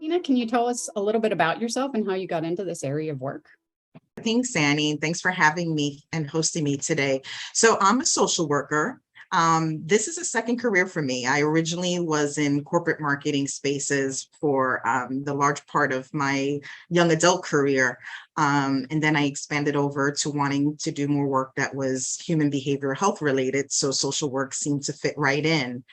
Tina, can you tell us a little bit about yourself and how you got into this area of work? Thanks, Annie. Thanks for having me and hosting me today. So I'm a social worker. This is a second career for me. I originally was in corporate marketing spaces for the large part of my young adult career. And then I expanded over to wanting to do more work that was human behavioral health related. So social work seemed to fit right in.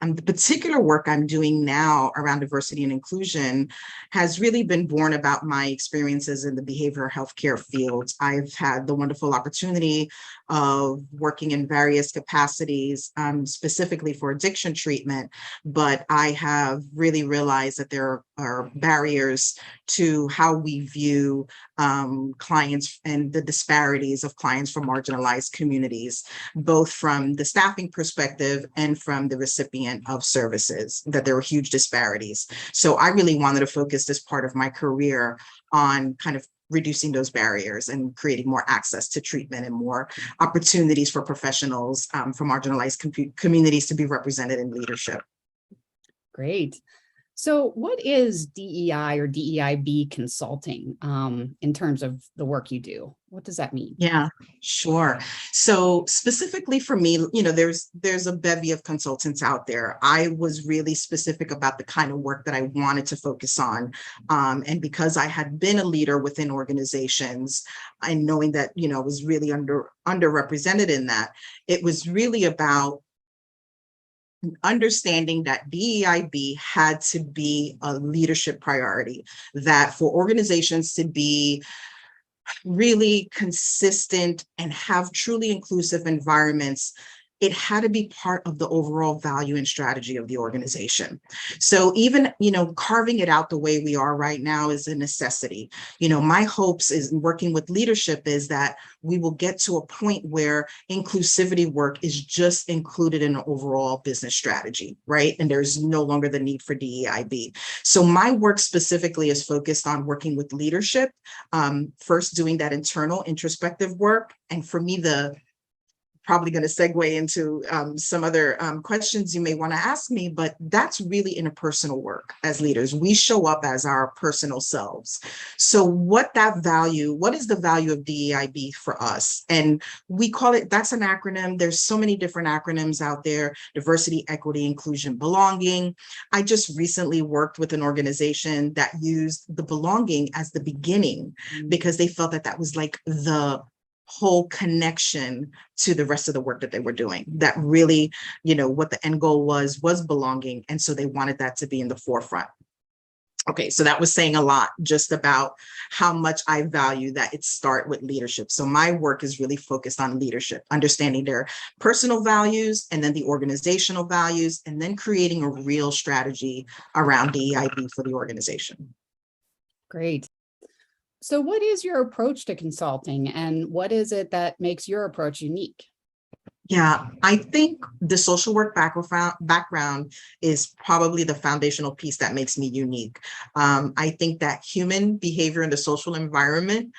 The particular work I'm doing now around diversity and inclusion has really been born about my experiences in the behavioral healthcare field. I've had the wonderful opportunity of working in various capacities, specifically for addiction treatment, but I have really realized that there are barriers to how we view clients and the disparities of clients from marginalized communities, both from the staffing perspective and from the recipient of services, that there were huge disparities. So I really wanted to focus this part of my career on kind of reducing those barriers and creating more access to treatment and more opportunities for professionals from marginalized communities to be represented in leadership. Great. So what is DEI or DEIB consulting in terms of the work you do? What does that mean? Yeah, sure. So specifically for me, there's a bevy of consultants out there. I was really specific about the kind of work that I wanted to focus on. And because I had been a leader within organizations and knowing that, I was really underrepresented in that, it was really about understanding that DEIB had to be a leadership priority, that for organizations to be really consistent and have truly inclusive environments, it had to be part of the overall value and strategy of the organization. So even, carving it out the way we are right now is a necessity. My hopes is working with leadership is that we will get to a point where inclusivity work is just included in the overall business strategy, right? And there's no longer the need for DEIB. So my work specifically is focused on working with leadership, first doing that internal introspective work. And for me, probably going to segue into some other questions you may want to ask me, but that's really interpersonal work as leaders. We show up as our personal selves. So what is the value of DEIB for us? And we call it, that's an acronym. There's so many different acronyms out there: diversity, equity, inclusion, belonging. I just recently worked with an organization that used the belonging as the beginning because they felt that was like the whole connection to the rest of the work that they were doing, that really, what the end goal was belonging. And so they wanted that to be in the forefront. Okay, so that was saying a lot just about how much I value that it start with leadership. So my work is really focused on leadership, understanding their personal values and then the organizational values, and then creating a real strategy around DEIB for the organization. Great. So what is your approach to consulting, and what is it that makes your approach unique? Yeah, I think the social work background is probably the foundational piece that makes me unique. I think that human behavior in the social environment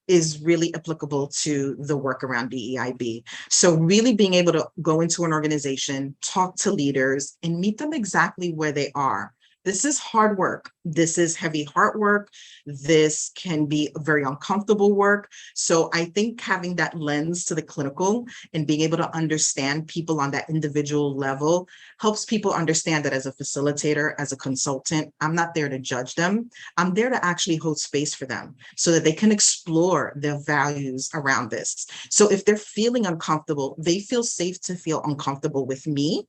is really applicable to the work around DEIB. So really being able to go into an organization, talk to leaders, and meet them exactly where they are. This is hard work. This is heavy heart work. This can be very uncomfortable work. So I think having that lens to the clinical and being able to understand people on that individual level helps people understand that as a facilitator, as a consultant, I'm not there to judge them. I'm there to actually hold space for them so that they can explore their values around this. So if they're feeling uncomfortable, they feel safe to feel uncomfortable with me,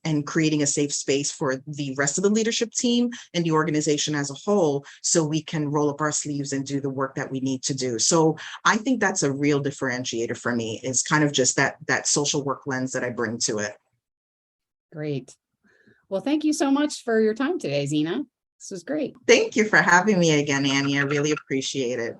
and creating a safe space for the rest of the leadership team and the organization as a whole, so we can roll up our sleeves and do the work that we need to do. So I think that's a real differentiator for me, is kind of just that social work lens that I bring to it. Great. Well, thank you so much for your time today, Zena. This was great. Thank you for having me again, Annie. I really appreciate it.